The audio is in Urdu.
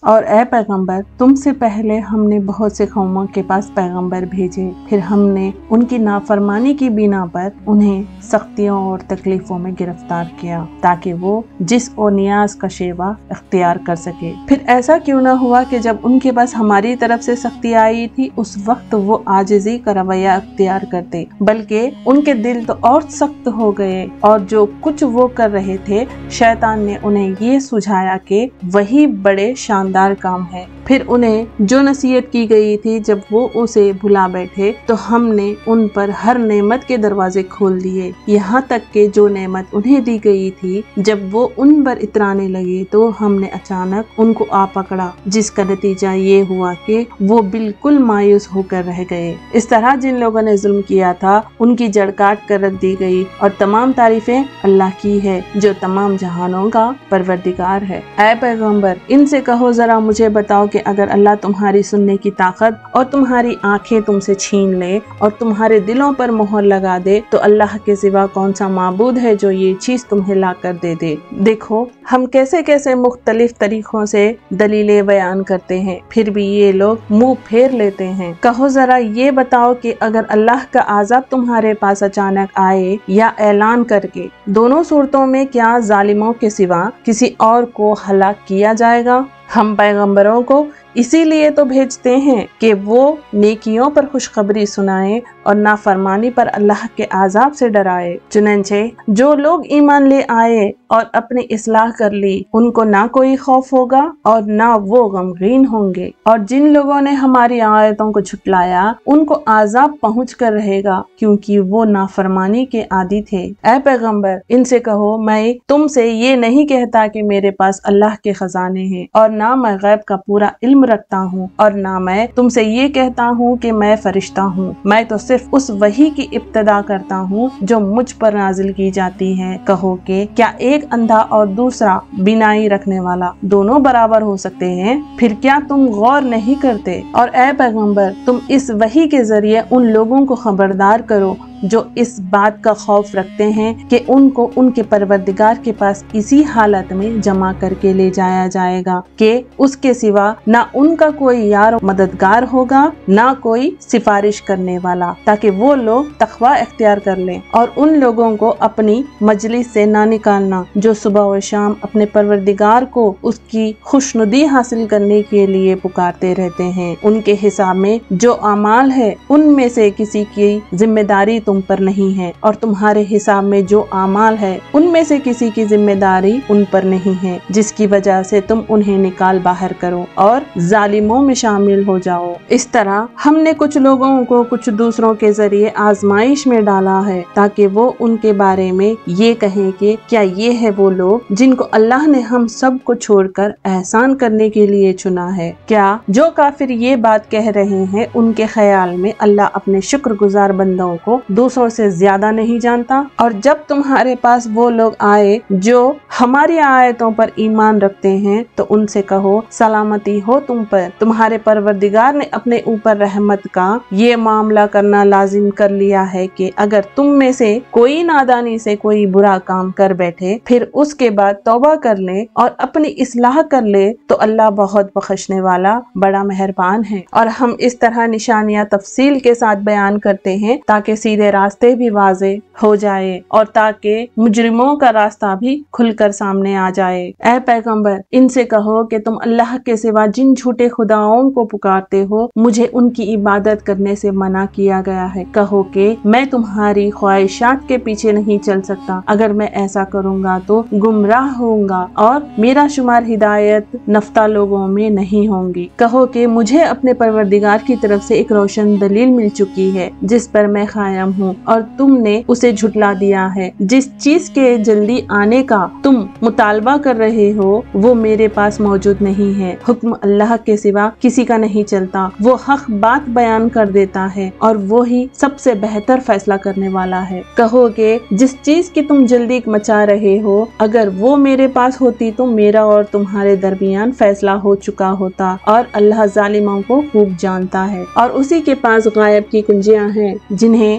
اور اے پیغمبر تم سے پہلے ہم نے بہت سے قوموں کے پاس پیغمبر بھیجے، پھر ہم نے ان کی نافرمانی کی بنا پر انہیں سختیوں اور تکلیفوں میں گرفتار کیا تاکہ وہ جس و نیاز کا شیوا اختیار کر سکے۔ پھر ایسا کیوں نہ ہوا کہ جب ان کے پاس ہماری طرف سے سختی آئی تھی اس وقت وہ عاجزی کا رویہ اختیار کرتے، بلکہ ان کے دل تو اور سخت ہو گئے، اور جو کچھ وہ کر رہے تھے شیطان نے انہیں یہ سجھایا کہ وہی بڑے شاندار کام ہے۔ پھر انہیں جو نصیحت کی گئی تھی جب وہ اسے بھلا بیٹھے تو ہم نے ان پر ہر نعمت کے دروازے کھول دیے، یہاں تک کہ جو نعمت انہیں دی گئی تھی جب وہ ان پر اترانے لگے تو ہم نے اچانک ان کو آ پکڑا، جس کا نتیجہ یہ ہوا کہ وہ بالکل مایوس ہو کر رہ گئے۔ اس طرح جن لوگوں نے ظلم کیا تھا ان کی جڑ کاٹ کر رکھ دی گئی، اور تمام تعریفیں اللہ کی ہے جو تمام جہانوں کا پروردگار ہے۔ اے پیغمبر ان سے کہو ذرا مجھے بتاؤ کہ اگر اللہ تمہاری سننے کی طاقت اور تمہاری آنکھیں تم سے چھین لے اور تمہارے دلوں پر مہر لگا دے تو اللہ کے سوا کون سا معبود ہے جو یہ چیز تمہیں لا کر دے دے۔ دیکھو ہم کیسے کیسے مختلف طریقوں سے دلیلیں بیان کرتے ہیں، پھر بھی یہ لوگ منہ پھیر لیتے ہیں۔ کہو ذرا یہ بتاؤ کہ اگر اللہ کا عذاب تمہارے پاس اچانک آئے یا اعلان کر کے، دونوں صورتوں میں کیا ظالموں کے سوا کسی اور کو ہلاک کیا جائے گا؟ ہم پیغمبروں کو اسی لیے تو بھیجتے ہیں کہ وہ نیکیوں پر خوشخبری سنائیں اور نافرمانی پر اللہ کے عذاب سے ڈرائے۔ چنانچہ جو لوگ ایمان لے آئے اور اپنی اصلاح کر لی ان کو نہ کوئی خوف ہوگا اور نہ وہ غمگین ہوں گے، اور جن لوگوں نے ہماری آیتوں کو جھٹلایا ان کو عذاب پہنچ کر رہے گا کیونکہ وہ نافرمانی کے عادی تھے۔ اے پیغمبر ان سے کہو میں تم سے یہ نہیں کہتا کہ میرے پاس اللہ کے خزانے ہیں، اور نہ میں غیب کا پورا علم رکھتا ہوں، اور نہ میں تم سے یہ کہتا ہوں کہ میں فرشتہ ہوں، میں تو صرف اس وحی کی ابتدا کرتا ہوں جو مجھ پر نازل کی جاتی ہے۔ کہو کہ کیا ایک اندھا اور دوسرا بینائی رکھنے والا دونوں برابر ہو سکتے ہیں؟ پھر کیا تم غور نہیں کرتے؟ اور اے پیغمبر تم اس وحی کے ذریعے ان لوگوں کو خبردار کرو جو اس بات کا خوف رکھتے ہیں کہ ان کو ان کے پروردگار کے پاس اسی حالت میں جمع کر کے لے جایا جائے گا کہ اس کے سوا نہ ان کا کوئی یار مددگار ہوگا نہ کوئی سفارش کرنے والا، تاکہ وہ لوگ تقوی اختیار کر لیں، اور ان لوگوں کو اپنی مجلس سے نہ نکالنا جو صبح و شام اپنے پروردگار کو اس کی خوشنودی حاصل کرنے کے لیے پکارتے رہتے ہیں۔ ان کے حساب میں جو اعمال ہے ان میں سے کسی کی ذمہ داری تم پر نہیں ہے، اور تمہارے حساب میں جو اعمال ہے ان میں سے کسی کی ذمہ داری ان پر نہیں ہے، جس کی وجہ سے تم انہیں نکال باہر کرو اور ظالموں میں شامل ہو جاؤ۔ اس طرح ہم نے کچھ لوگوں کو کچھ دوسروں کے ذریعے آزمائش میں ڈالا ہے تاکہ وہ ان کے بارے میں یہ کہیں کہ کیا یہ ہے وہ لوگ جن کو اللہ نے ہم سب کو چھوڑ کر احسان کرنے کے لیے چنا ہے؟ کیا جو کافر یہ بات کہہ رہے ہیں ان کے خیال میں اللہ اپنے شکر گزار بندوں کو دوسروں سے زیادہ نہیں جانتا؟ اور جب تمہارے پاس وہ لوگ آئے جو ہماری آیتوں پر ایمان رکھتے ہیں تو ان سے کہو سلامتی ہو تم پر، تمہارے پروردگار نے اپنے اوپر رحمت کا یہ معاملہ کرنا لازم کر لیا ہے کہ اگر تم میں سے کوئی نادانی سے کوئی برا کام کر بیٹھے پھر اس کے بعد توبہ کر لے اور اپنی اصلاح کر لے تو اللہ بہت بخشنے والا بڑا مہربان ہے۔ اور ہم اس طرح نشانیاں تفصیل کے ساتھ بیان کرتے ہیں تاکہ سیدھے راستے بھی واضح ہو جائے اور تاکہ مجرموں کا راستہ بھی کھل کر سامنے آ جائے۔ اے پیغمبر ان سے کہو کہ تم اللہ کے سوا جن جھوٹے خداؤں کو پکارتے ہو مجھے ان کی عبادت کرنے سے منع کیا گیا ہے۔ کہو کہ میں تمہاری خواہشات کے پیچھے نہیں چل سکتا، اگر میں ایسا کروں گا تو گمراہ ہوں گا اور میرا شمار ہدایت یافتہ لوگوں میں نہیں ہوں گی۔ کہو کہ مجھے اپنے پروردگار کی طرف سے ایک روشن دلیل مل چکی ہے جس پر میں قائم ہوں اور تم نے اسے جھٹلا دیا ہے۔ جس چیز کے جلدی آنے کا تم مطالبہ کر رہے ہو وہ میرے پاس موجود نہیں ہے۔ حکم اللہ کے سوا کسی کا نہیں چلتا، وہ حق بات بیان کر دیتا ہے اور وہی سب سے بہتر فیصلہ کرنے والا ہے۔ کہو کہ جس چیز کی تم جلدی مچا رہے ہو اگر وہ میرے پاس ہوتی تو میرا اور تمہارے درمیان فیصلہ ہو چکا ہوتا، اور اللہ ظالموں کو خوب جانتا ہے، اور اسی کے پاس غائب کی کنجیاں ہیں جنہیں